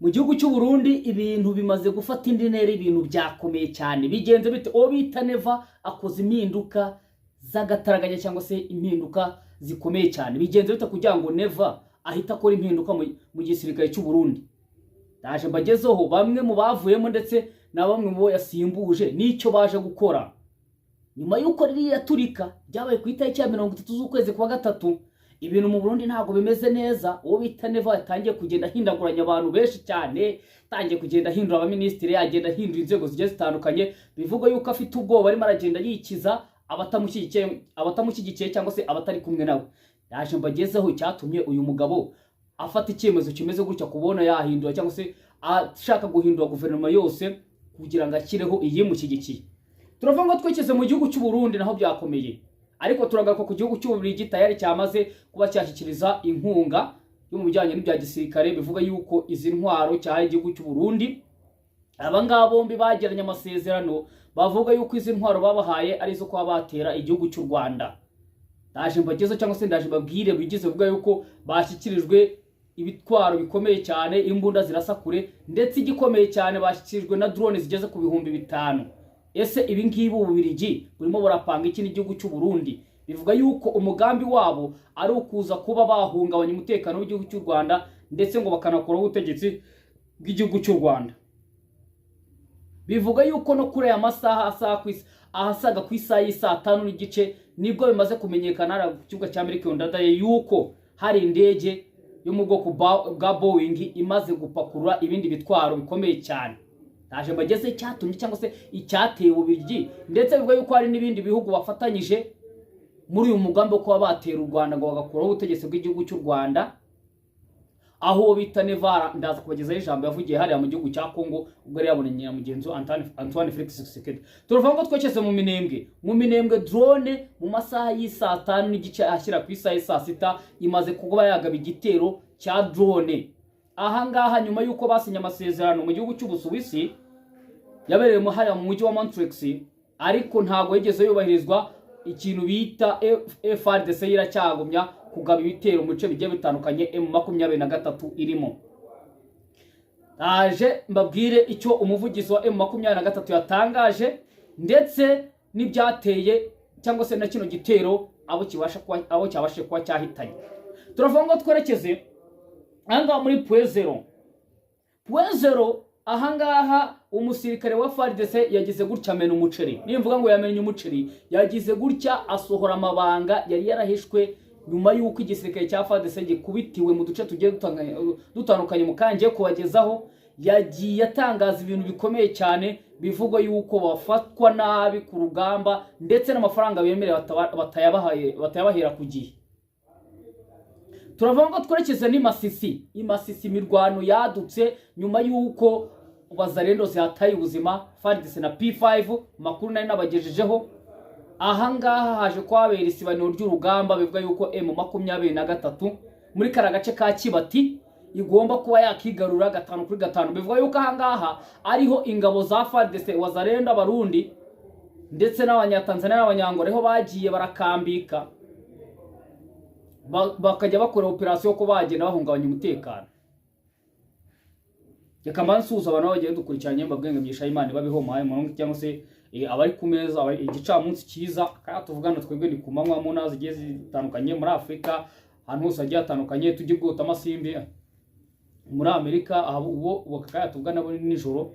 mu gihugu cy'u Burundi ibintu bimaze gufata indi ntera, ibintu byakomeye cyane. Bigenze bite? O bita Neva akoze impinduka z'agataraganya cyangwa se impinduka zikomeye cyane. Bigenze bite kugira ngo Neva ahita akora impinduka mu gisirikare cy'u Burundi? Daje mbagezeho bamwe mu bavuyemo ndetse na bamwe mu bo yasimbuje n'icyo baje gukora nyuma y'uko ririya turika ryabaye ku itariki ya 30 z'ukwezi kwa gatatu. Ibintu mu Burundi ntago bimeze neza. Uwo bita Neva yatangiye kugenda hindaguranya abantu benshi cyane, tangiye kugenda hindura abaministeri, yagenda hindura inzego zigiye zitandukanye. Bivuga yuko afite ubwoba arimo aragenda yikiza abatamushyigikiye cyangwa se abatari kumwe nawe. Yaje mbagezeho cyatumye uyu mugabo afata icyemezo kimeze gutya, kubona yahindura cyangwa se ashaka guhindura guverinoma yose kugira ngo akireho iyimushyigikiye. Turavuga ngo twekeze mu gihugu cy'u Burundi naho byakomeye, ariko turagaruka ku gihugu cy'u Bubiligi tayari cyamaze kuba cyashyikiriza inkunga yo mu bijyanye n'ibya gisirikare. Bivuga yuko izi ntwaro cyahaye igihugu cy'u Burundi. Abangaba bombi bagiranye amasezerano, bavuga yuko izi ntwaro babahaye ari zo kuba batera igihugu cy'u Rwanda. Ndaje mbagezo cyangwa se ndaje babwire bigize bivuga yuko bashyikirijwe ibitwaro bikomeye cyane, imbunda zirasakure, ndetse igikomeye cyane bashyikirijwe na drone zigeze ku 5,000. Ese ibi ngibi Ububiligi burimo burapanga iki n'igihugu cy'u Burundi? Bivuga yuko umugambi wabo ari ukuza kuba bahungabanya umutekano w'igihugu cy'u Rwanda, ndetse ngo bakanakuraho ubutegetsi bw'igihugu cy'u Rwanda. Bivuga yuko no kuri aya masaha ahasaga ku isaha y'isa 5:30 nibwo bimaze kumenyekana ku kibuga cya Melchior Ndadaye yuko hari indege yo mu bwoko bwa Boeing imaze gupakurura ibindi bitwaro bikomeye cyane. Taje mbageze cyatumye cyangwa se icyateye Ububiligi, ndetse bivuga yuko hari n'ibindi bihugu bafatanyije muri uyu mugambi wo kuba batera u Rwanda ngo bagakuraho ubutegetsi bw'igihugu cy'u Rwanda. Aho bita Neva ndaza kubagezaho ijambo yavugiye hariya mu gihugu cya Kongo ubwo yari yabonanye na mugenzi Antoine Felix Tshisekedi. Turavuga ngo twekeze mu Minembwe drone mu masaha y'isa 5:30 ashyira ku isaha y'isa 6 imaze kuba yagaba igitero cya drone. Aha ngaha nyuma yuko basinya amasezerano mu gihugu cy'Ubusuwisi yabereye mu hariya mu mujyi wa Montreux, ariko ntago yigeze yubahirizwa. Ikintu bita FARDC iracyagumya kugaba ibitero mu bice bigiye bitandukanye M23 irimo. Aje mbabwire icyo umuvugizi wa M23 yatangaje, ndetse n'ibyateye cyangwa se na kino gitero abo cyabashe kuba cyahitanye. Turavuga ngo twerekeze ahangaha muri Point Zero. Ahangaha umusirikare wa FARDC yagize gutya amena umuceri. Nimvuga ngo yamenye umuceri, yagize gutya asohora amabanga yari yarahishwe nyuma yuko igisirikare cya FARDC gikubitiwe mu duce tugiye dutandukanye mu kanje kubagezaho. Yagiye atangaza ibintu bikomeye cyane, bivugwa yuko bafatwa nabi ku rugamba, ndetse n'amafaranga bemereye batayabahera ku gihe. Turavuga ngo twerekeze ni Masisi imirwano yadutse nyuma yuko Wazalendo zihataye ubuzima FARDC na P5. Makuru nari nabagejejeho. Ahangaha haje kwabera isibaniro ry'urugamba. Bivuga yuko M23 muri karagace ka Kibati igomba kuba yakigarura 5-5. Bivuga yuko ahangaha ariho ingabo za FARDC, Wazalendo, Abarundi ndetse n'Abanyatanzania n'Abanyangore ho bagiye barakambika, bakajya bakora operation ko bagenda bahungabanya umutekano. Reka mansuza abantu bagiye dukurikiranye mbabwenge byisha Imana babiho maye mu cyangwa se abari ku meza igicamunsi cyiza kandi tuvugana twebwe ni kumanywa mu nazi giye zitandukanye muri Afrika, ahantu hose agiye atandukanye, tujye bwota amasimbi muri Amerika, aho wakaya tuvugana bo nijoro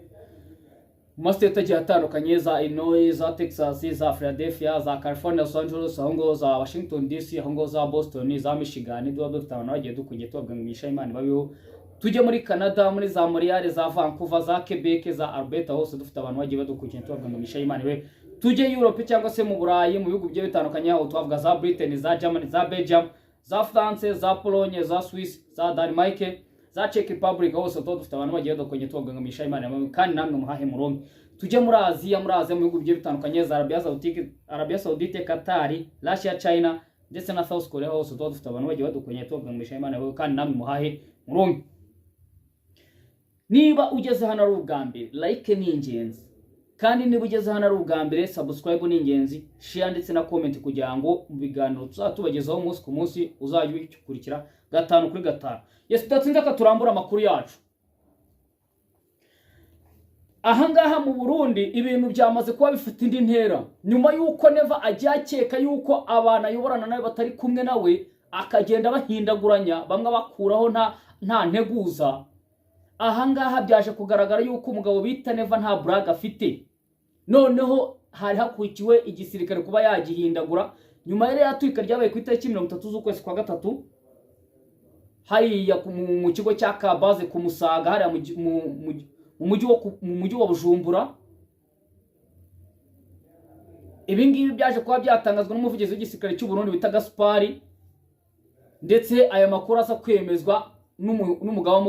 mu state agiye atandukanye za Illinois, za Texas, za Philadelphia, za California, Los Angeles, aho za Washington DC, aho za Boston, za Michigan, dufite abantu bagiye dukunye tubabwenge byisha Imana babiho. Tujye muri Canada, muri za Montreal, za Vancouver, za Quebec, za Alberta, hose dufite abantu bagiye badukurikira tubabwenge byisha Imana we. Tujye Europe cyangwa se mu Burayi, mu bihugu bigiye bitandukanye, aho twavuga za Britain, za Germany, za Belgium, za France, za Pologne, za Swiss, za Denmark, za Czech Republic, hose dufite abantu bagiye badukunye tubabwenge byisha Imana we, kandi namwe muhahe muronke. Tujye muri Aziya mu bihugu bigiye bitandukanye, za Arabia Saudite, Qatar, Russia, China ndetse na South Korea, hose dufite abantu bagiye badukunye tubabwenge byisha Imana we, kandi namwe muhahe muronke. Niba ugeze hano ari ubwa mbere, like ni ingenzi, kandi niba ugeze hano ari ubwa mbere, subscribe ni ingenzi, share ndetse na comment kugira ngo mu biganiro tuzatubagezaho umunsi ku munsi uzajye ukurikira 5 kuri 5. Yes, tudatsinze ka turambura amakuru yacu. ahangaha mu Burundi ibintu byamaze kuba bifite indi ntera nyuma yuko Neva agiye akeka yuko abantu ayoborana nawe batari kumwe nawe akagenda bahindaguranya bamwe bakuraho nta nteguza. Ahangaha byaje kugaragara yuko umugabo bita Neva nta brag afite, noneho hari hakurikiwe igisirikare kuba yagihindagura nyuma yari yatwika ryabaye ku itariki 30 z'ukwezi kwa gatatu hariya mu kigo cya Kabaze ku Musaga hariya mu mujyi wa Bujumbura. Ibi ngibi byaje kuba byatangazwa n'umuvugizi w'igisirikare cy'u Burundi bita Gaspari, ndetse aya makuru asa kwemezwa umugaba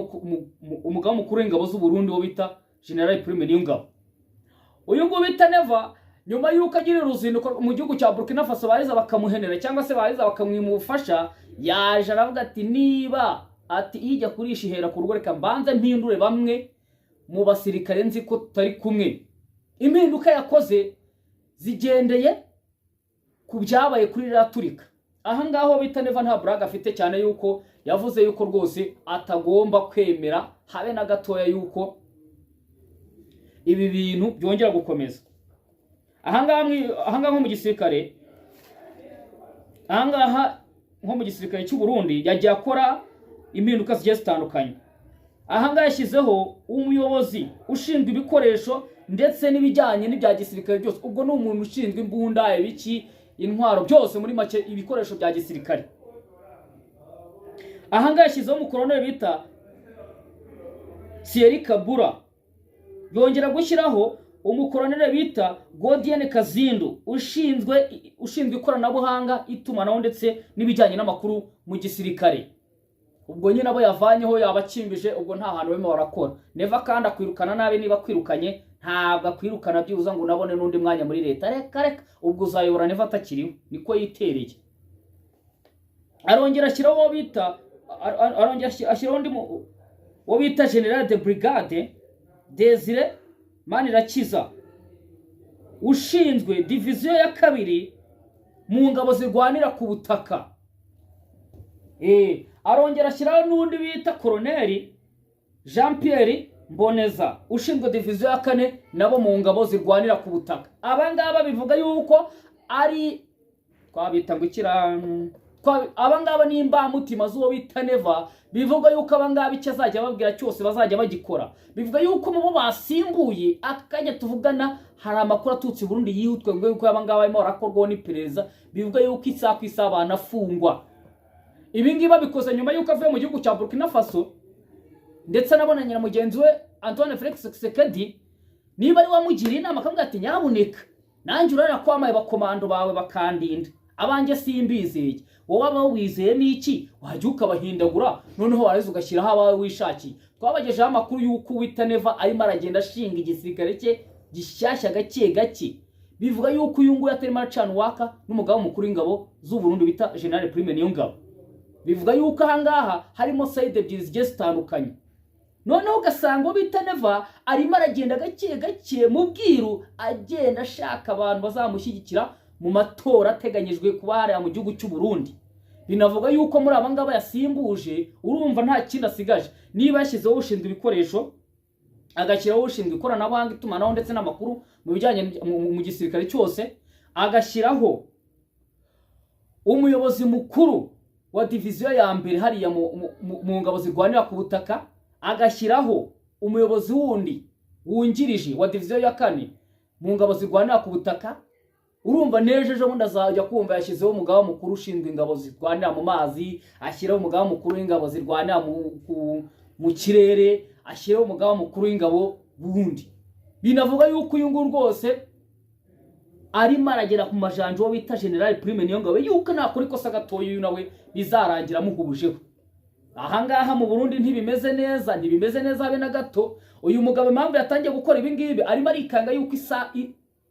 mukuru w'ingabo z'u Burundi wo bita General Prime Niyongabo. Uyu ngo bita Neva nyuma yuko agira uruzinduko mu gihugu cya Burkina Faso bariza bakamuhenera cyangwa se bariza bakamwimufasha, yaje aravuga ati niba ati ijya kurisha ihera ku rugo reka mbanze mpindure bamwe mu basirikare nzi ko tutari kumwe. Impinduka yakoze zigendeye ku byabaye kuri raturika. Aha ngaho bita Neva nta brag afite cyane yuko yavuze yuko rwose atagomba kwemera habe na gatoya yuko ibi bintu byongera gukomeza. Ahangaha nko mu gisirikare, ahangaha nko mu gisirikare cy'u Burundi yagiye akora impinduka zigiye zitandukanye. Ahangaha yashyizeho umuyobozi ushinzwe ibikoresho ndetse n'ibijyanye n'ibya gisirikare byose. Ubwo ni umuntu ushinzwe imbunda, ibiki, intwaro byose muri make ibikoresho bya gisirikare. Ahangaha yashyizeho umukoloneli bita Thierry Kabura, yongera gushyiraho umukoloneli bita Godien Kazindu ushinzwe ikoranabuhanga, itumanaho ndetse n'ibijyanye n'amakuru mu gisirikare. Ubwo nyine abo yavanyeho yabakimbije, ubwo nta hantu bemo barakora. Neva kandi akwirukana nabi, niba kwirukanye ntabwo akwirukana byuza ngo nabone n'undi mwanya muri leta. Reka ubwo uzayobora Neva atakiriho, niko yitereye. Arongera ashyiraho wo bita General de Brigade Desire Manirakiza ushinzwe diviziyo ya kabiri mu ngabo zirwanira ku butaka. Arongera ashyiraho n'undi bita Colonel Jean Pierre Mboneza ushinzwe diviziyo ya kane nabo mu ngabo zirwanira ku butaka. Abangaba bivuga yuko ari twabita gukira abangaba ni imbamutima z'uwo bita Neva. Bivuga yuko abangaba icyo azajya babwira cyose bazajya bagikora. Bivuga yuko mu bo basimbuye akanya tuvugana hari amakuru atutse i Burundi yihutwe ngo yuko abangaba barimo barakorwaho n'iperereza. Bivuga yuko isaha ku isaha banafungwa. Ibi ngibi babikoze nyuma yuko avuye mu gihugu cya Burkina Faso, ndetse nabonanye na mugenzi we Antoine Felix Tshisekedi. Niba ari wamugiriye inama akamubwira ati nyabuneka nanjye urara kwamaye bakomando bawe bakandinda, abanjye simbizeye, wowe aba wizeye n'iki wajya ukabahindagura noneho wareze ugashyiraho abawe wishakiye. Twabagejeho amakuru yuko wita Neva arimo aragenda ashinga igisirikare cye gishyashya gake gake. Bivuga yuko uyu nguyu atarimo aracana uwaka n'umugaba mukuru w'ingabo z'u Burundi bita General Prime Niyongabo. Bivuga yuko ahangaha harimo side ebyiri zigiye zitandukanye. Noneho ugasanga bita Neva arimo aragenda gake gake mu bwiru agenda ashaka abantu bazamushyigikira mu matora ateganyijwe kuba hariya mu gihugu cy'u Burundi. Binavuga yuko muri abangaba yasimbuje urumva nta kindi asigaje. Niba yashyizeho ushinzwe ibikoresho, agashyiraho ushinzwe ikoranabuhanga, itumanaho ndetse n'amakuru mu bijyanye mu gisirikare cyose, agashyiraho umuyobozi mukuru wa diviziyo ya mbere hariya mu ngabo zirwanira ku butaka, agashyiraho umuyobozi wundi wungirije wa diviziyo ya kane mu ngabo zirwanira ku butaka. Urumva nejeje bundi azajya kumva yashyizeho umugaba mukuru ushinzwe ingabo zirwanira mu mazi, ashyiraho umugaba mukuru w'ingabo zirwanira mu kirere, ashyiraho umugaba mukuru w'ingabo bundi. Binavuga yuko uyu nguyu rwose arimo aragera ku majanja wo bita General Prime Niyongabo yuko nakora ikosa gatoya uyu nawe bizarangira muhubujeho. Ahangaha mu Burundi ntibimeze neza habe na gato. Uyu mugabo impamvu yatangiye gukora ibi ngibi arimo arikanga yuko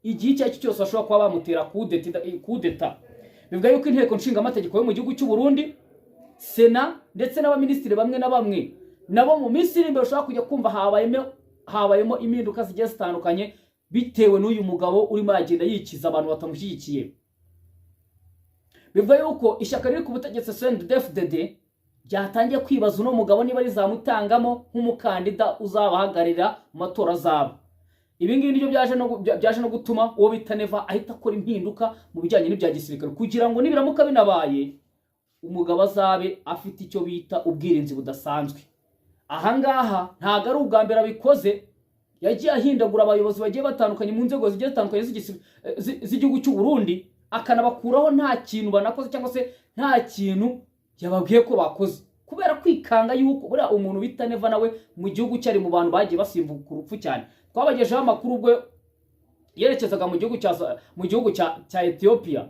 igihe icyo aricyo cyose ashobora kuba bamutera kudeta. Bivuga yuko inteko nshinga amategeko yo mu gihugu cy'u Burundi, Sena ndetse n'abaminisitiri bamwe na bamwe nabo mu minsi iri imbere bashobora kujya kumva habayemo impinduka zigiye zitandukanye bitewe n'uyu mugabo urimo aragenda yikiza abantu batamushyigikiye. Bivuga yuko ishyaka riri ku butegetsi CNDD-FDD byatangiye kwibaza uno mugabo niba rizamutangamo nk'umukandida uzabahagarira mu matora zabo. ibi ngibi nibyo byaje no gutuma uwo bita Neva ahita akora impinduka mu bijyanye n'ibya gisirikare kugira ngo nibiramuka binabaye umugabo azabe afite icyo bita ubwirinzi budasanzwe. Ahangaha ntago ari ubwa mbere abikoze, yagiye ahindagura abayobozi bagiye batandukanye mu nzego zigiye zitandukanye z'igihugu cy'u Burundi, akanabakuraho nta kintu banakoze cyangwa se nta kintu yababwiye ko bakoze, kubera kwikanga yuko buriya umuntu bita Neva nawe mu gihugu cyari mu bantu bagiye basimbuka urupfu cyane. Twabagejeho amakuru ubwo yerekezaga mu gihugu cya Ethiopia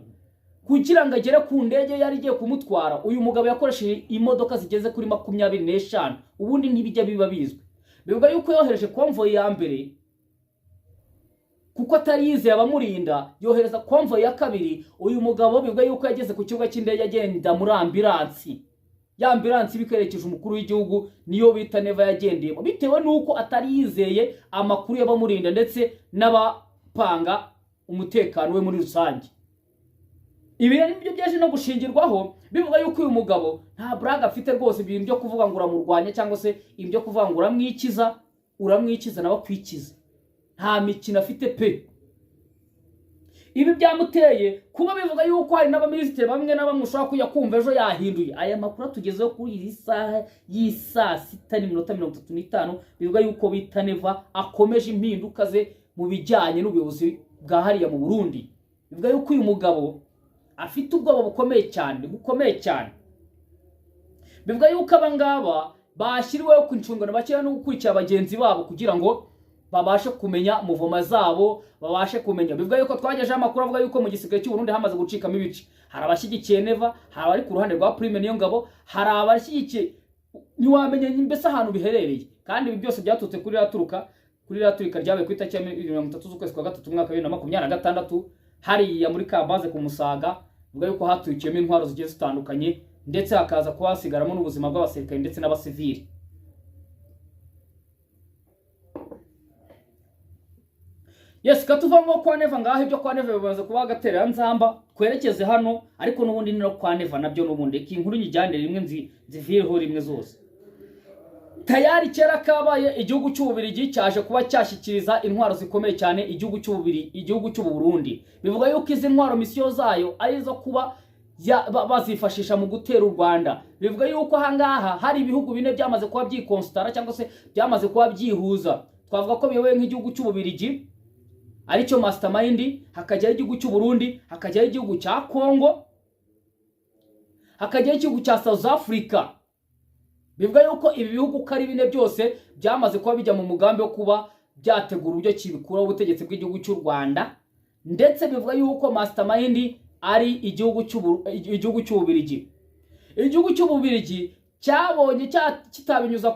kugira ngo agere ku ndege yari igiye kumutwara. Uyu mugabo yakoresheje imodoka zigeze kuri 25, ubundi ntibijya biba bizwi. Bivuga yuko yohereje convoy ya mbere kuko atari yizeye abamurinda, yohereza convoy ya kabiri. Uyu mugabo bivuga yuko yageze ku kibuga cy'indege agenda muri ambulance. Ya ambulance bikerekeje umukuru w'igihugu niyo bita Neva yagendeyemo, bitewe nuko atari yizeye amakuru y'abamurinda ndetse n'abapanga umutekano we muri rusange. Ibi nibyo byaje no gushingirwaho bivuga yuko uyu mugabo nta brag afite rwose, ibintu byo kuvuga ngo uramurwanya cyangwa se ibyo kuvuga ngo uramwikiza nawe kwikiza, nta mikino afite pe. Ibi byamuteye kuba bivuga yuko hari n'abaminisitiri bamwe na bamwe ushobora kujya kumva ejo yahinduye. Aya makuru tugezeho kuri iyi saha y'isa 6:35 bivuga yuko bita Neva akomeje impinduka ze mu bijyanye n'ubuyobozi bwa hariya mu Burundi. Bivuga yuko uyu mugabo afite ubwoba bukomeye cyane. Bivuga yuko abangaba bashyiriweho ku inshingano bakira no gukurikira bagenzi babo kugira ngo babashe kumenya muvoma zabo, babashe kumenya. Bivuga yuko twagejeje amakuru avuga yuko mu gisirikare cy'u Burundi hamaze gucikamo ibice. Hari abashyigikiye Neva, hari abari ku ruhande rwa Prime niyo ngabo, hari abashyigikiye ntiwamenye mbese ahantu biherereye. Kandi ibi byose byatutse kuri raturika ryabaye ku itariki ya 30 z'ukwezi kwa gatatu mwaka 2026 hariya muri Kabaze ku Musaga. Bivuga yuko hatwikiyemo intwaro zigiye zitandukanye ndetse hakaza kuba hasigaramo n'ubuzima bw'abasirikare ndetse n'abasivili. Yes, katuva ngo kwa Neva ngaho ibyo kwa Neva bimaze kuba gaterera nzamba kwerekeze hano, ariko n'ubundi ni no kwa Neva nabyo n'ubundi inkuru nyijyane rimwe nzivireho rimwe zose. Tayari kera kabaye igihugu cy'Ububirigi cyaje kuba cyashyikiriza intwaro zikomeye cyane igihugu cy'u Burundi. Bivuga yuko izi ntwaro misiyo zayo arizo kuba bazifashisha mu gutera u Rwanda. Bivuga yuko ahangaha hari ibihugu bine byamaze kuba byikonsitara cyangwa se byamaze kuba byihuza. Twavuga ko biyoboye nk'igihugu cy'Ububirigi aricyo mastermind, hakajyaho igihugu cy'u Burundi, hakajyaho igihugu cya Congo, hakajyaho igihugu cya South Africa. Bivuga yuko ibi bihugu kari bine byose byamaze kuba bijya mu mugambi wo kuba byategura uburyo kibikuraho ubutegetsi bw'igihugu cy'u Rwanda, ndetse bivuga yuko mastermind ari igihugu cy'Ububirigi. Igihugu cy'Ububirigi cyabonye kitabinyuza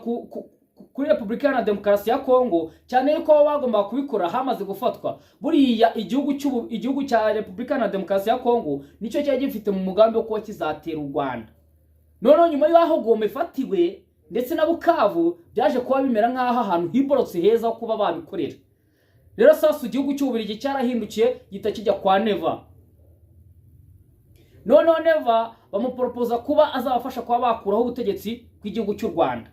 kuri Repubulika Iharanira Demokarasi ya Kongo, cyane yuko bagomba kubikora hamaze gufatwa. Buriya igihugu cya Repubulika Iharanira Demokarasi ya Kongo nicyo cyari gifite mu mugambi wo kuba kizatera u Rwanda. None nyuma y'aho Goma ifatiwe ndetse na Bukavu byaje kuba bimera nk'aho ahantu hiborotse heza ho kuba babikorera. Rero sasa igihugu cy'Ububirigi cyarahindukiye gita kijya kwa Neva. None Neva bamuporopoza kuba azabafasha kuba bakuraho ubutegetsi bw'igihugu cy'u Rwanda.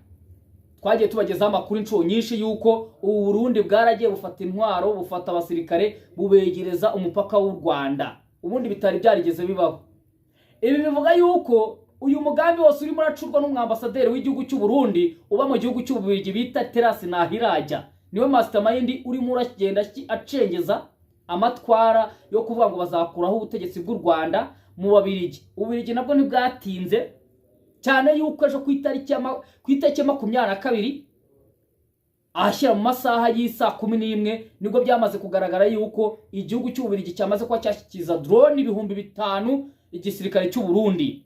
Twagiye tubagezaho amakuru inshuro nyinshi yuko u Burundi bwaragiye bufata intwaro, bufata abasirikare, bubegereza umupaka w'u Rwanda. Ubundi bitari byarigeze bibaho. Ibi bivuga yuko uyu mugambi wose urimo uracurwa n'umwambasaderi w'igihugu cy'u Burundi uba mu gihugu cy'Ububirigi bita Terasi Nahiraja. Niwe mastermind urimo uragenda acengeza amatwara yo kuvuga ngo bazakuraho ubutegetsi bw'u Rwanda mu Babirigi. Ububirigi nabwo ntibwatinze cyane yuko ejo ku itariki 22 ahashyira mu masaha y'isa 11 nibwo byamaze kugaragara yuko igihugu cy'Ububirigi cyamaze kuba cyashyikiza drone 5,000 igisirikare cy'u Burundi.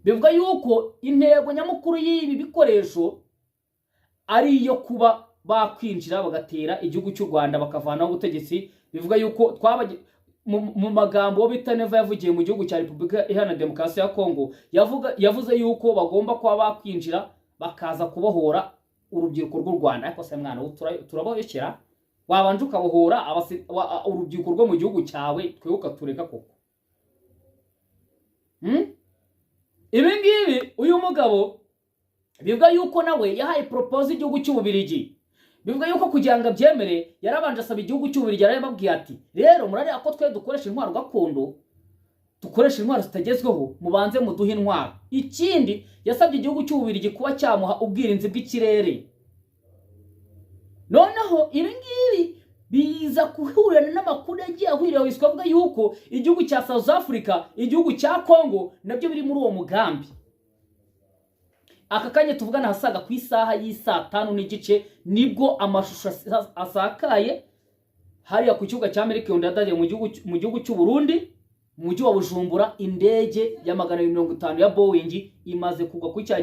Bivuga yuko intego nyamukuru y'ibi bikoresho ari iyo kuba bakwinjira bagatera igihugu cy'u Rwanda bakavanaho ubutegetsi. Bivuga yuko mu magambo bita Neva yavugiye mu gihugu cya Repubulika Iharanira Demokarasi ya Kongo, yavuze yuko bagomba kuba bakwinjira bakaza kubohora urubyiruko rw'u Rwanda. Ariko se mwana turaboyekera wabanje ukabohora urubyiruko rwo mu gihugu cyawe twe ukatureka koko. Ibi ngibi uyu mugabo bivuga yuko nawe yahaye propose igihugu cy'Ububirigi. bivuga yuko kugira ngo abyemere yarabanje asaba igihugu cy'Ububiligi, yarababwiye ati rero murareba ko twe dukoresha intwaro gakondo, dukoresha intwaro zitagezweho, mubanze muduhe intwaro. Ikindi yasabye igihugu cy'Ububiligi kuba cyamuha ubwirinzi bw'ikirere. Noneho ibi ngibi biza kuhurana n'amakuru yagiye ahurira wiswavuga yuko igihugu cya South Africa, igihugu cya Congo nabyo biri muri uwo mugambi. Aka kanya tuvugana hasaga ku isaha y'isa 5 n'igice nibwo amashusho asakaye hariya ku kibuga cya Amerika Ndadaye mu gihugu cy'u Burundi, mu mujyi wa Bujumbura, indege ya 250 ya Boeing imaze kugwa kuri cya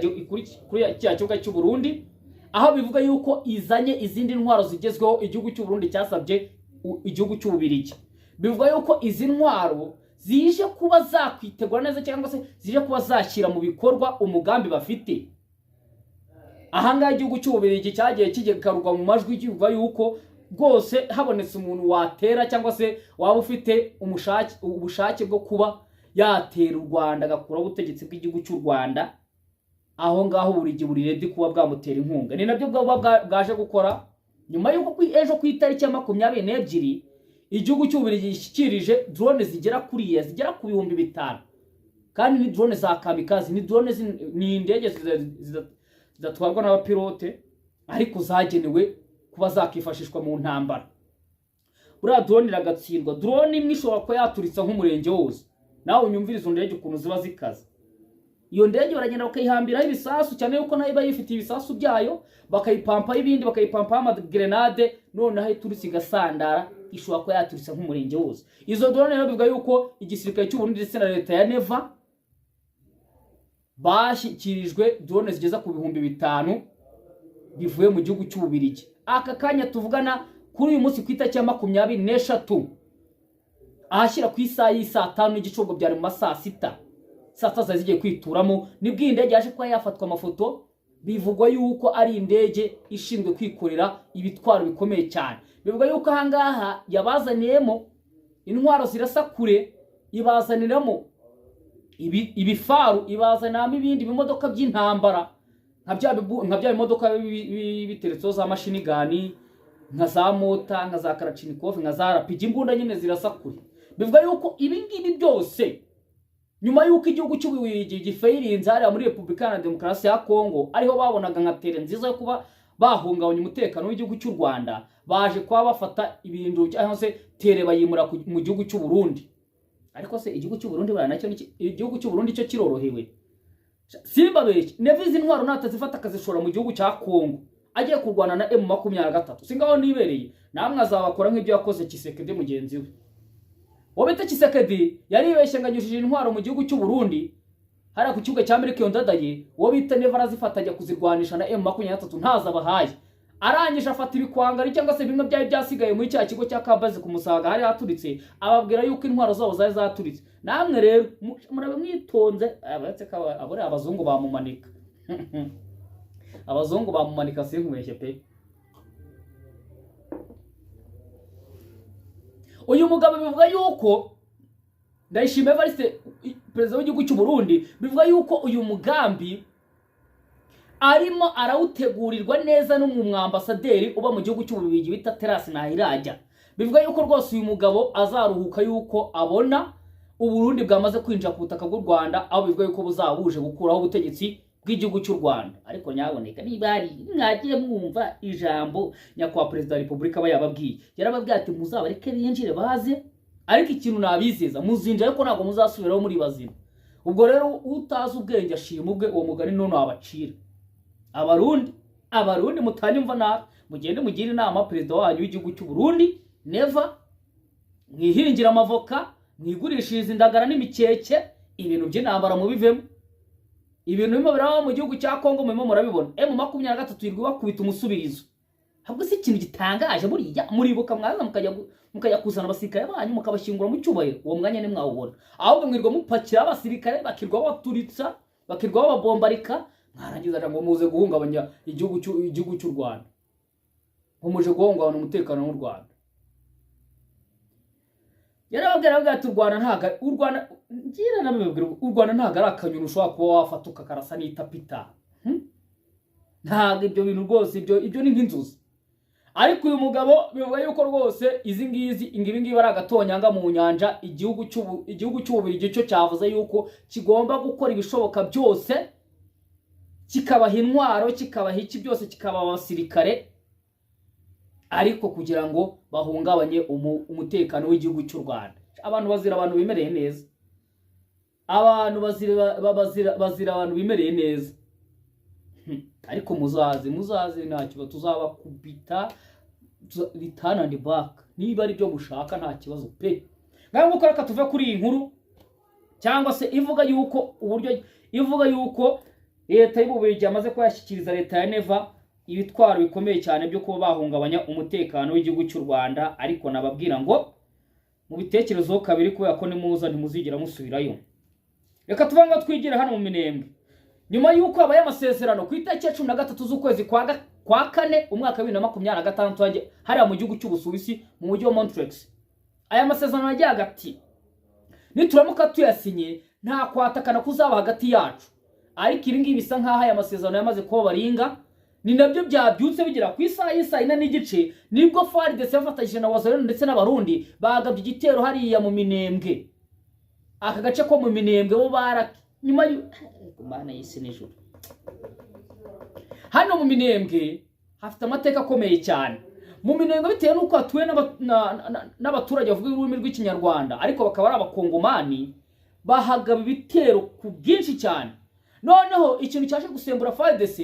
kibuga cy'u Burundi, aho bivuga yuko izanye izindi ntwaro zigezweho igihugu cy'u Burundi cyasabye igihugu cy'Ububiligi. Bivuga yuko izi ntwaro zije kuba zakwitegura neza cyangwa se zije kuba zashyira mu bikorwa umugambi bafite. Ahangaha igihugu cy'Ububiligi cyagiye kigekarurwa mu majwi kivuga yuko rwose habonetse umuntu watera cyangwa se waba ufite ubushake bwo kuba yatera u Rwanda agakuraho ubutegetsi bw'igihugu cy'u Rwanda, aho ngaho Ububiligi buri ready kuba bwamutera inkunga. Ni nabyo bwaje gukora nyuma yuko ejo ku itariki ya 22 igihugu cy'Ububiligi gishyikirije drone zigera ku 5,000, kandi ni drone za kamikazi, ni drone ni indege zidatwarwa n'abapilote ariko zagenewe kuba zakifashishwa mu ntambara. Buriya drone iragatsindwa. Drone imwe ishobora kuba yaturitsa nk'umurenge wose. Nawe unyumvira izo ndege ukuntu ziba zikaze. Iyo ndege baragenda bakayihambiraho ibisasu, cyane yuko nayo iba yifite ibisasu byayo, bakayipampaho ibindi, bakayipampaho amagrenade, noneho ituritse igasandara, ishobora kuba yaturitsa nk'umurenge wose. Izo drone rero bivuga yuko igisirikare cy'u Burundi ndetse na leta ya Neva bashyikirijwe drone zigeza ku 5,000 bivuye mu gihugu cy'Ububiligi. Aka kanya tuvugana kuri uyu munsi ku itariki ya 23 ahashyira ku isaha y'isa 5 n'igicugo byari mu masaa 6, saa 6 zigiye kwituramo, nibwo indege yaje kuba yafatwa amafoto. Bivugwa yuko ari indege ishinzwe kwikorera ibitwaro bikomeye cyane. Bivugwa yuko ahangaha yabazaniyemo intwaro zirasa kure, ibazaniramo ibifaru, ibazanamo ibindi bimodoka by'intambara nka bya bimodoka biteretseho za machine gun, nka za mota, nka za Kalashnikov, nka za RPG, imbunda nyine zirasa kure. Bivuga yuko ibi ngibi byose nyuma yuko igihugu cy'Ububiligi gifeirinze hariya muri Repubulika ya Demokarasi ya Kongo, ariho babonaga nka tere nziza yo kuba bahungabanya umutekano w'igihugu cy'u Rwanda, baje kwa bafata ibintu cyangwa se tere bayimura mu gihugu cy'u Burundi. Ariko se igihugu cy'u Burundi baranacyo igihugu cy'u Burundi cyo kirorohewe. Simba beje nevizi intwaro natazifata akazishora mu gihugu cya Kongo agiye kurwana na M23. Singaho nibereye namwe azabakora nk'ibyo yakoze Tshisekedi mugenzi we. Wabita Tshisekedi yari yibeshenganyishije intwaro mu gihugu cy'u Burundi hariya ku kibuga cya Amerika Ndadaye, wabita Neva arazifataje kuzirwanisha na M23 ntaza bahaye. Arangije afata ibikwangari cyangwa se bimwe byari byasigaye muri cya kigo cya Kabazi ku Musaga hari haturitse, ababwira yuko intwaro zabo zari zaturitse. Namwe rero murabe mwitonze, abatse ka abore abazungu bamumanika. Abazungu bamumanika sinkubeshye pe. Uyu mugabo bivuga yuko Ndayishimiye Evariste perezida w'igihugu cy'u Burundi, bivuga yuko uyu mugambi arimo arawutegurirwa neza n'umwambasaderi uba mu gihugu cy'Ububiligi bita Terasi Nahirajya. Bivuga yuko rwose uyu mugabo azaruhuka yuko abona Uburundi bwamaze kwinjira ku butaka bw'u Rwanda, aho bivuga yuko buzabuje gukuraho ubutegetsi bw'igihugu cy'u Rwanda. Ariko nyaboneka niba ari mwagiye mwumva ijambo nyakwa perezida wa Repubulika bayababwiye, yarababwiye ati muzabareke binjire baze, ariko ikintu nabizeza muzinjira ariko ntabwo muzasubiraho muri bazima. Ubwo rero utazi ubwenge ashima ubwe, uwo mugani none abacira. Abarundi mutanyumva nabi, mugende mugire inama perezida wanyu w'igihugu cy'u Burundi Neva, mwihingira amavoka, mwigurishiriza indagara n'imikeke, ibintu by'intambara mubivemo. Ibintu bimwe biraba mu gihugu cya Kongo murimo murabibona. M23 yirwa bakubita umusubirizo. Habwo si ikintu gitangaje buriya, muribuka mwaza mukajya kuzana abasirikare banyu mukabashingura mu cyubahiro, uwo mwanya ni mwawubona. Ahubwo mwirwa mupakira abasirikare bakirwa baturitsa, bakirwa babombarika, mwarangiza ngo muze guhungabanya igihugu cy'u Rwanda. Mumuje guhungabanya umutekano w'u Rwanda. Yarababwira ati u Rwanda ntago ari akanyoni ushobora kuba wafata ukakarasa n'itapita. Ntago ibyo bintu rwose ibyo ni nk'inzozi. ariko uyu mugabo bivuga yuko rwose ibi ngibi ari agatonyanga mu nyanja. Igihugu cy'Ububiligi cyo cyavuze yuko kigomba gukora ibishoboka byose kikabaha intwaro, kikabaha iki byose, kikaba abasirikare, ariko kugira ngo bahungabanye umutekano w'igihugu cy'u Rwanda. Abantu bazira abantu bimereye neza, abantu bazira abantu bimereye neza. Ariko muzaze ntacyo tuzabakubita return and back niba ari byo gushaka, nta kibazo pe. Ngaho nguko reka tuve kuri iyi nkuru, cyangwa se ivuga yuko leta y'Ububiligi yamaze kuyashyikiriza leta ya Neva ibitwaro bikomeye cyane byo kuba bahungabanya umutekano w'igihugu cy'u Rwanda. Ariko nababwira ngo mu bitekerezo kabiri, kubera ko nimuza ntimuzigera musubirayo. Reka tuvango twigire hano mu Minembwe. Nyuma yuko habaye amasezerano ku itariki ya 13 z'ukwezi kwa kane umwaka wa 2026 hariya mu gihugu cy'Ubusuwisi mu mujyi wa Montreal. Aya masezerano yagiye hagati, nituramuka tuyasinye nta kwatakana kuzaba hagati yacu. Ariko ibi ngibi bisa nkaho aya masezerano yamaze kuba baringa, ni nabyo byabyutse bigira ku isaha y'isa n'igice nibwo FARDC yafatanyije na Wazalendo ndetse n'abarundi bagabye igitero hariya mu Minembwe. Aka gace ko mu Minembwe bo nyuma y'Imana y'isi n'ijuru. Hano mu Minembwe hafite amateka akomeye cyane. Mu Minembwe bitewe n'uko hatuwe n'abaturage bavuga ururimi rw'Ikinyarwanda, ariko bakaba ari abakongomani, bahagaba ibitero ku bwinshi cyane. Noneho ikintu cyaje gusembura FARDC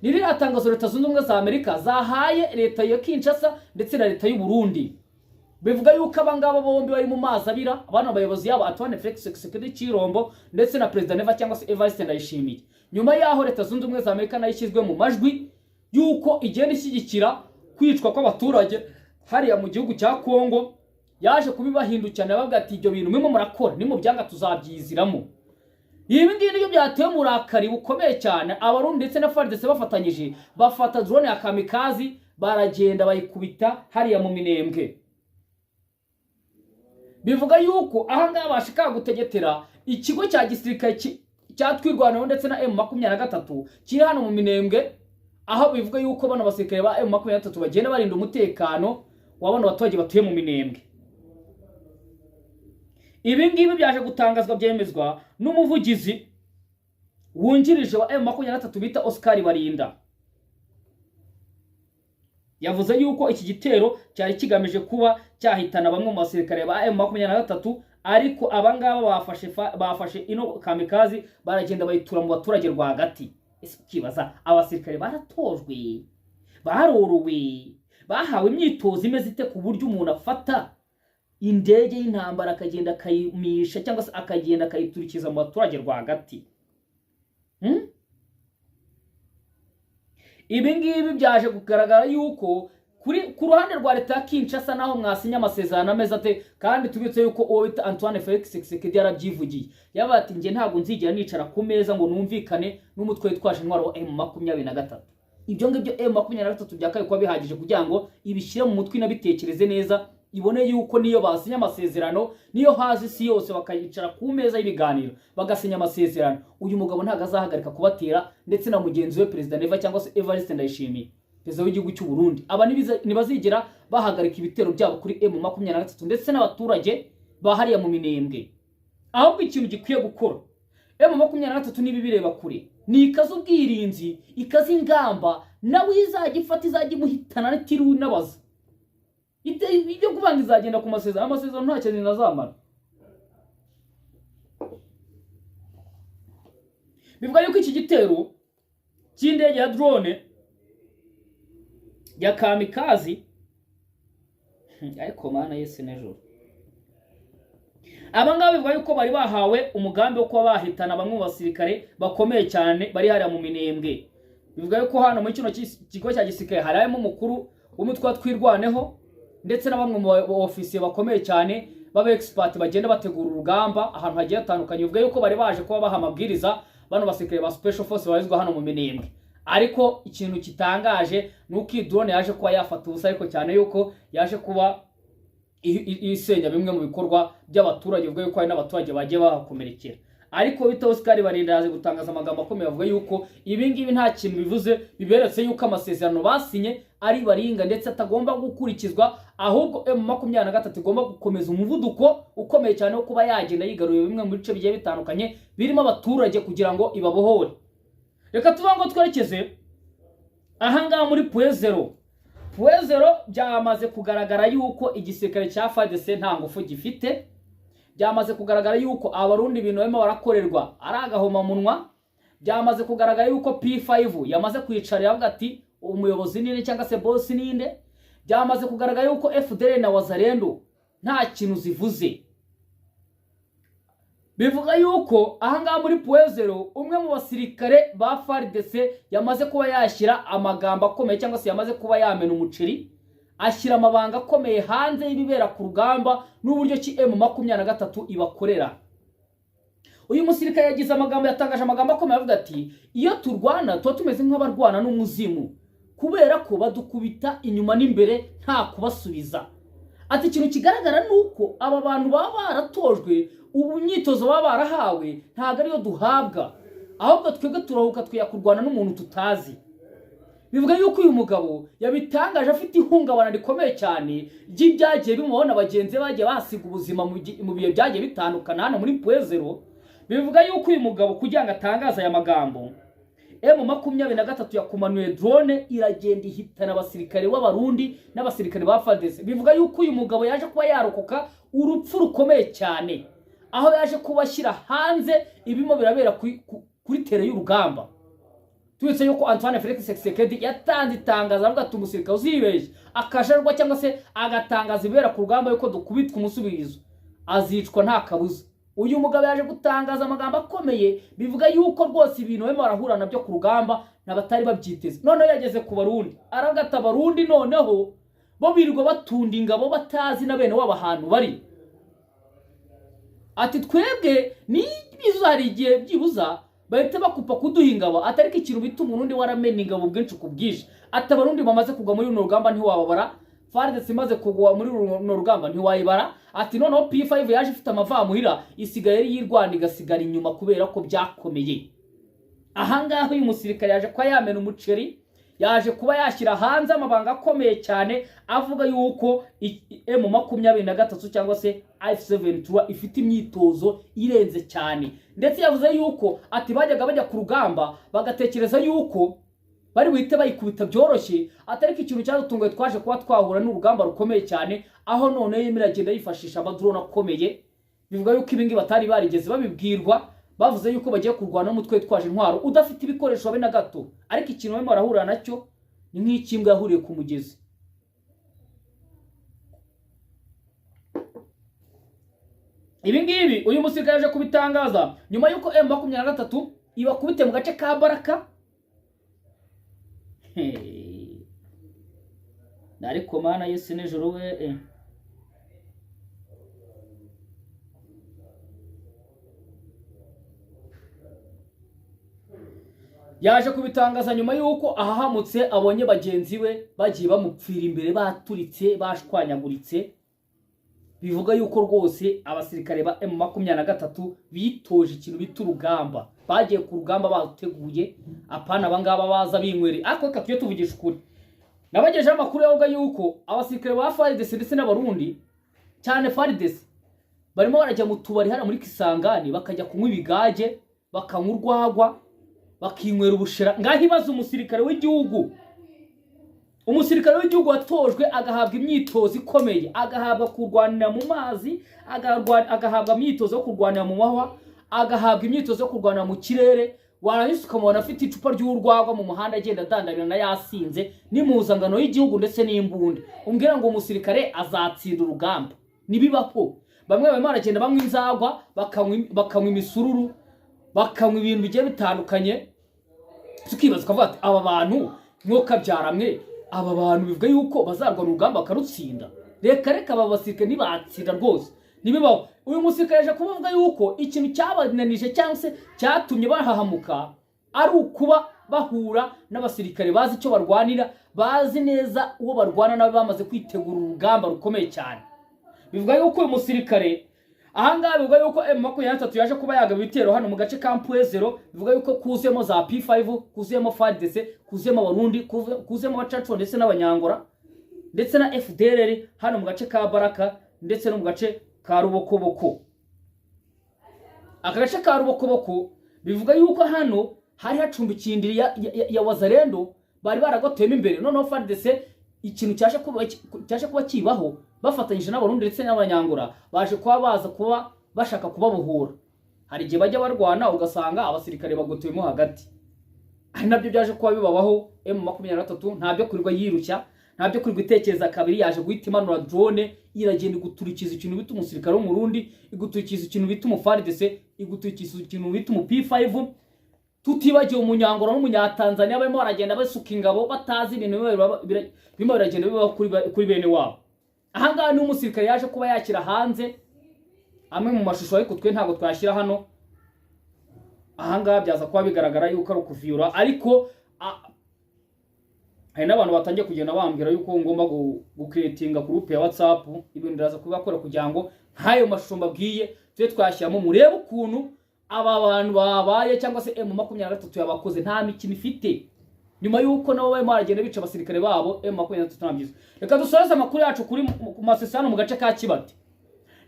ni ririya tangazo Leta Zunze Ubumwe za Amerika zahaye leta ya Kinshasa ndetse na leta y'u Burundi. Bivuga yuko abangaba bombi bari mu mazi abira, abana abayobozi yabo Antoine Felix Tshisekedi Chilombo ndetse na President Neva cyangwa se Evariste Ndayishimiye. Nyuma yaho Leta Zunze Ubumwe za Amerika nayo ishyizwe mu majwi yuko igenda ishyigikira kwicwa kw'abaturage hariya mu gihugu cya Kongo, yaje kubibahindukana bavuga ati ibyo bintu mimo murakora ni mu byanga tuzabyiziramo. Ibi ngibi nibyo byatewe murakari bukomeye cyane. Abarundi ndetse na FARDC bafatanyije bafata drone ya kamikazi baragenda bayikubita hariya mu Minembwe. Bivuga yuko aha ngaha bashaka gutegetera ikigo cya gisirikare cyatwirwanaho ndetse na M23 kiri hano mu Minembwe, aho bivuga yuko bano basirikare ba M23 bagenda barinda umutekano w'abana baturage batuye mu Minembwe. Ibi ngibi byaje gutangazwa byemezwa n'umuvugizi wungirije wa M23 bita Oscar Barinda. Yavuze yuko iki gitero cyari kigamije kuba cyahitana bamwe mu basirikare ba M23, ariko abangaba bafashe ino kamikazi baragenda bayitura mu baturage rwagati. Ese kibaza abasirikare baratojwe, barorowe, bahawe imyitozo imeze ite ku buryo umuntu afata indege y'intambara akagenda akayimisha cyangwa se akagenda akayiturikiza mu baturage rwagati? Ibi ngibi byaje kugaragara yuko ku ruhande rwa leta ya Kinshasa naho mwasinya amasezerano ameze ate, kandi tubitse yuko uwo bita Antoine Felix Tshisekedi yarabyivugiye. Yabaye ati nge ntabwo nzigera nicara ku meza ngo numvikane n'umutwe witwaje intwaro wa M23. Ibyo ngibyo M23 byakaye kuba bihagije kugira ngo ibishyire mu mutwe inabitekereze neza, ibone yuko niyo basinya amasezerano, niyo hazi isi yose bakayicara ku meza y'ibiganiro bagasinya amasezerano, uyu mugabo ntago azahagarika kubatera, ndetse na mugenzi we President Neva cyangwa se Evariste Ndayishimiye perezida w'igihugu cy'u Burundi. Aba nibazigera bahagarika ibitero byabo kuri M23 ndetse n'abaturage bahariya mu Minembwe. Ahubwo ikintu gikwiye gukora M23 nibi bireba kure, ni ikaza ubwirinzi, ikaza ingamba, nawe izagifata izagimuhitana n'itiru n'abaza. Ibyo kubanga izagenda ku masezerano, amasezerano nta kintu nazamara. Bivuga yuko iki gitero cy'indege ya drone ya kamikazi, ariko mana yese n'ejoro, abangaba bivuga yuko bari bahawe umugambi wo kuba bahitana bamwe mu basirikare bakomeye cyane bari hariya mu Minembwe. Bivuga yuko hano muri kino kigo cya gisirikare harimo umukuru w'umutwe twirwaneho ndetse na bamwe mu ofisiye bakomeye cyane baba expert bagenda bategura urugamba ahantu hagiye hatandukanye. Bivuga yuko bari baje kuba baha amabwiriza bano basirikare ba special force barizwa hano mu Minembwe. Ariko ikintu kitangaje nuko drone yaje kuba yafata ubusa, ariko cyane yuko yaje kuba isenya bimwe mu bikorwa by'abaturage. Bivuga yuko hari n'abaturage bagiye bakomerekera. ariko bita Oscar Barinda yaje gutangaza amagambo akomeye avuga yuko ibi ngibi nta kintu bivuze, biberetse yuko amasezerano basinye ari baringa ndetse atagomba gukurikizwa, ahubwo M23 igomba gukomeza umuvuduko ukomeye cyane wo kuba yagenda yigaruye bimwe mu bice bigiye bitandukanye birimo abaturage kugira ngo ibabohore. Reka tuvuga ngo twerekeze ahangaha muri Puezero. Puezero byamaze kugaragara yuko igisirikare cya FARDC nta ngufu gifite, byamaze kugaragara yuko abarundi ibintu barimo barakorerwa ari agahomamunwa, byamaze kugaragara yuko P5 yamaze kwicarira avuga ati umuyobozi ninde cyangwa se boss ninde, byamaze kugaragara yuko FDL na Wazalendo nta kintu zivuze. Bivuga yuko ahangaha muri Puezero umwe mu basirikare ba FARDC yamaze kuba yashyira amagambo akomeye cyangwa se yamaze kuba yamena umuceri, ashyira amabanga akomeye hanze y'ibibera ku rugamba n'uburyo ki M23 ibakorera. Uyu musirikare yagize amagambo, yatangaje amagambo akomeye avuga ati iyo turwana tuba tumeze nk'abarwana n'umuzimu kubera ko badukubita inyuma n'imbere nta kubasubiza. Ati ikintu kigaragara nuko aba bantu baba baratojwe, ubu myitozo baba barahawe ntago ariyo duhabwa, ahubwo twebwe turahuka twiya kurwana n'umuntu tutazi. Bivuga yuko uyu mugabo yabitangaje afite ihungabana rikomeye cyane ry'ibyagiye bimubona bagenzi bagiye basiga ubuzima mu bihe byagiye bitandukana hano muri Puezero. Bivuga yuko uyu mugabo kugira ngo atangaze aya magambo, M23 yakumanuye drone iragenda ihitana abasirikare b'abarundi n'abasirikare ba FARDC. Bivuga yuko uyu mugabo yaje kuba yarokoka urupfu rukomeye cyane, aho yaje kubashyira hanze ibimo birabera kuri tere y'urugamba. Tuwitse yuko Antoine Felix Tshisekedi yatanze itangazo avuga ati umusirikare uzibeshye akajarwa cyangwa se agatangaza ibera ku rugamba yuko dukubitwa umusubirizo azicwa nta kabuza. Uyu mugabo yaje gutangaza amagambo akomeye, bivuga yuko rwose ibintu barimo barahura nabyo ku rugamba n'abatari babyiteze. Noneho yageze ku Barundi aragata Barundi, noneho bo birirwa batunda ingabo batazi na bene wabo ahantu bari. Ati twebwe ni bizari igihe byibuza bahita bakupa kuduha ingabo, atariko ikintu bita umurundi waramena ingabo bwinshi kubwije. Ati Abarundi bamaze kugwa muri runo rugamba ntiwababara, FARDC imaze kugwa muri runo rugamba ntiwayibara. Ati noneho P5 yaje ifite amavamuhira isigaye yirwana igasigara inyuma kubera ko byakomeye. Ahangaha uyu musirikare yaje kwa yamena umuceri, yaje kuba yashyira hanze amabanga akomeye cyane avuga yuko M23 cyangwa se F73 ifite imyitozo irenze cyane, ndetse yavuze yuko ati bajyaga bajya ku rugamba bagatekereza yuko bari buhite bayikubita byoroshye, atariko ikintu cyadutunguye twaje kuba twahura n'urugamba rukomeye cyane, aho none yemera agenda yifashisha amadrone akomeye. Bivuga yuko ibingi batari barigeze babibwirwa, bavuze yuko bagiye kurwana n'umutwe twaje intwaro udafite ibikoresho habe na gato, ariko ikintu barimo barahura nacyo ni nk'ikimbwa yahuriye ku mugezi. Ibi ngibi uyu musirikare yaje kubitangaza nyuma yuko M23 ibakubite mu gace ka Baraka. Ariko mana Yesu n'ijuru we yaje kubitangaza nyuma yuko ahahamutse abonye bagenzi we bagiye bamupfira imbere baturitse bashwanyaguritse. Bivuga yuko rwose abasirikare ba M23 bitoje ikintu bita urugamba, bagiye ku rugamba bateguye, apana abangaba baza binywere. Ariko reka tujye tuvugisha ukuri, nabagejeje amakuru yavuga yuko abasirikare ba FARDC ndetse n'abarundi cyane FARDC barimo barajya mu tubari hano muri Kisangani bakajya kunywa ibigage, bakanywa urwagwa, bakinywera ubushera. Ngaho ibaza umusirikare w'igihugu, umusirikare w'igihugu watojwe agahabwa imyitozo ikomeye, agahabwa kurwanira mu mazi, agahabwa imyitozo yo kurwanira mu mahwa, agahabwa imyitozo yo kurwanira mu kirere, warahise ukamubona afite icupa ry'urwagwa mu muhanda agenda adandabirana yasinze n'imuzangano y'igihugu ndetse n'imbunda. Umbwira ngo umusirikare azatsinda urugamba? Nibibaho. Bamwe barimo baragenda banywa inzagwa, bakanywa imisururu, bakanywa ibintu bigiye bitandukanye. Tukibaza ukavuga ati aba bantu mwoka byaramwe, aba bantu bivuga yuko bazarwana urugamba bakarutsinda? Reka aba basirikare ntibatsinda rwose, nibibaho. Uyu musirikare yaje kuvuga yuko ikintu cyabananije cyangwa se cyatumye bahahamuka ari ukuba bahura n'abasirikare bazi icyo barwanira, bazi neza uwo barwana nawe, bamaze kwitegura urugamba rukomeye cyane. Bivuga yuko uyu musirikare ahangaha bivuga yuko M23 yaje kuba yagaba ibitero hano mu gace ka Mpwezero, bivuga yuko kuzemo za P5, kuzemo FARDC, kuzemo abarundi, kuzemo abacacu ndetse n'abanyangora ndetse na FDLR hano mu gace ka Baraka ndetse no mu gace ka Rubokoboko. Akagace ka Rubokoboko bivuga yuko hano hari hacumbikiye indiri ya Wazalendo bari baragoteyemo imbere, noneho FARDC ikintu cyashe kuba kibaho bafatanyije n'abarundi ndetse n'abanyangura baje kuba baza kuba bashaka kubabuhura. Hari igihe bajya barwana ugasanga abasirikare bagoteyemo hagati, ari nabyo byaje kuba bibabaho. M23 ntabyo kurirwa yirushya, ntabyo kurirwa itekereza kabiri, yaje guhita imanura drone iragenda iguturikiza ikintu bita umusirikare w'umurundi, iguturikiza ikintu bita umufardc, iguturikiza ikintu bita P5, tutibagiye umunyangora n'umunyatanzania barimo baragenda basuka ingabo batazi ibintu bimo biragenda biba kuri bene wabo. Ahangaha ni umusirikare yaje kuba yakira hanze amwe mu mashusho ariko twe ntabwo twashyira hano. Ahangaha byaza kuba bigaragara yuko ari ukuviyura, ariko hari n'abantu batangiye kugenda bambwira yuko ngomba gucreatinga group ya WhatsApp, ibintu ndaza kubakora kugira ngo ntayo mashusho mbabwiye twe twashyiramo murebe ukuntu aba bantu babaye cyangwa se M23 yabakoze nta mikino ifite, nyuma yuko nabo barimo baragenda bica abasirikare babo. M23 nabyiza. Reka dusoreze amakuru yacu kuri masesano mu gace ka Kibati.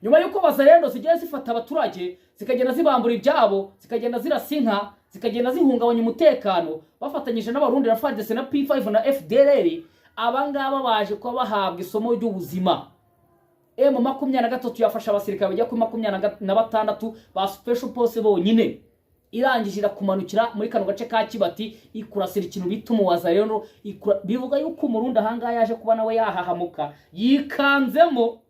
Nyuma yuko Wazalendo zigiye zifata abaturage zikagenda zibambura ibyabo, zikagenda zirasinka, zikagenda zihungabanya umutekano bafatanyije n'abarundi na FARDC na P5 na FDLR, abangaba baje kuba bahabwa isomo ry'ubuzima. M23 yafasha abasirikare bajya kuri 26 ba special force bonyine, irangije irakumanukira muri kano gace ka Kibati ikurasira ikintu bita Wazalendo. Bivuga yuko umurundi ahangaha yaje kuba nawe yahahamuka yikanzemo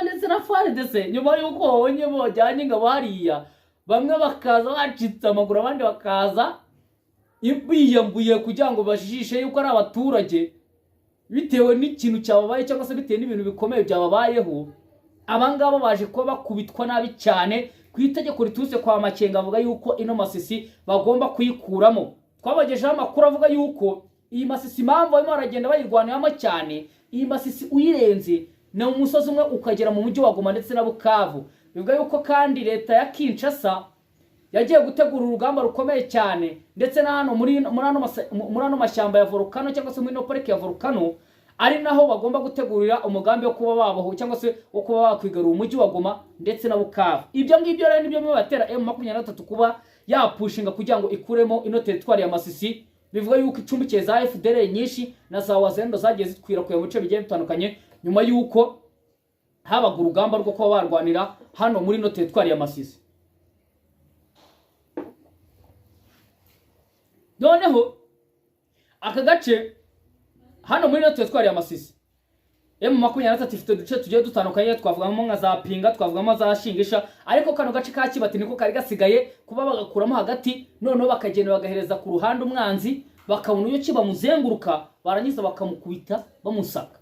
ndetse na FARDC, nyuma yuko babonye bojyanye ingabo hariya, bamwe bakaza bacitse amaguru, abandi bakaza biyambuye kugira ngo bajijishe yuko ari abaturage bitewe n'ikintu cyababaye cyangwa se bitewe n'ibintu bikomeye byababayeho. Abangaba baje kuba bakubitwa nabi cyane ku itegeko riturutse kwa Makenga avuga yuko ino Masisi bagomba kuyikuramo. Twabagejeho amakuru avuga yuko iyi Masisi impamvu barimo baragenda bayirwaniramo cyane, iyi Masisi uyirenze na umusozi umwe ukagera mu mujyi wa Goma ndetse na Bukavu. Bivuga yuko kandi leta ya Kinshasa yagiye gutegura urugamba rukomeye cyane, ndetse na hano muri ano mashyamba ya Volcano cyangwa se muri no park ya Volcano ari naho bagomba gutegurira umugambi wo kuba babaho cyangwa se wo kuba bakwigarura umujyi wa Goma ndetse na Bukavu. Ibyo ngibyo rero nibyo mwe batera M23 kuba yapushinga kugira ngo ikuremo ino territoire ya Masisi. Bivuga yuko icumbikiye za FDL nyinshi na za Wazalendo zagiye zitwira ku bice bigiye bitandukanye, nyuma yuko habaga urugamba rwo kuba barwanira hano muri no territoire ya Masisi. Noneho aka gace hano muri no territoire ya Masisi M23 ifite duce tugiye dutandukanye, twavugamo nka za Pinga, twavugamo za Shingisha, ariko kano gace ka Kibati niko kari gasigaye kuba bagakuramo hagati, noneho bakagenda bagahereza ku ruhande umwanzi, bakabona uyo kiba muzenguruka barangiza bakamukubita bamusaka.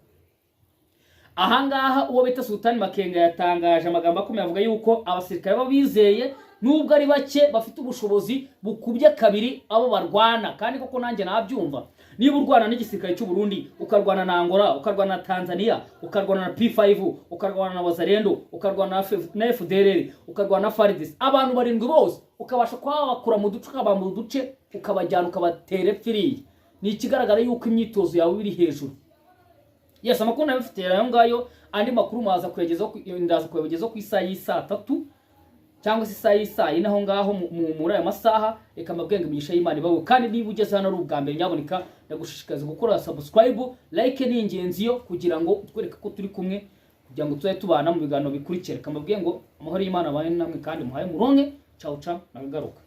Ahangaha uwo bita Sultani Makenga yatangaje amagambo akomeye avuga yuko abasirikare babizeye nubwo ari bake bafite ubushobozi bukubye kabiri abo barwana, kandi koko nanjye nabyumva. Niba urwana n'igisirikare cy'u Burundi, ukarwana na Angola, ukarwana na Tanzania, ukarwana na P5, ukarwana na Wazalendo, ukarwana na FDLR, ukarwana na FARDC, abantu barindwi bose ukabasha kwa bakura mu duce ukabambura uduce ukabajyana ukabatera firi, ni ikigaragara yuko imyitozo yawe iri hejuru. Yes, amakuru nabifite ayo ngayo, andi makuru maza kuyagezaho ku isaha y'isa 3 cyangwa se isaha y'isa inaho ngaho muri aya masaha. Reka mabwenge imigisha y'Imana ibaho, kandi niba ugeze hano ari ubwa mbere nyaboneka ndagushishikariza gukora subscribe, like ni ingenzi yo kugira ngo twereke ko turi kumwe, kugira ngo tuzaye tubana mu biganiro bikurikira. Reka mabwenge ngo amahoro y'Imana abane namwe kandi muhaye muronke. Ciao ciao, nagaruka.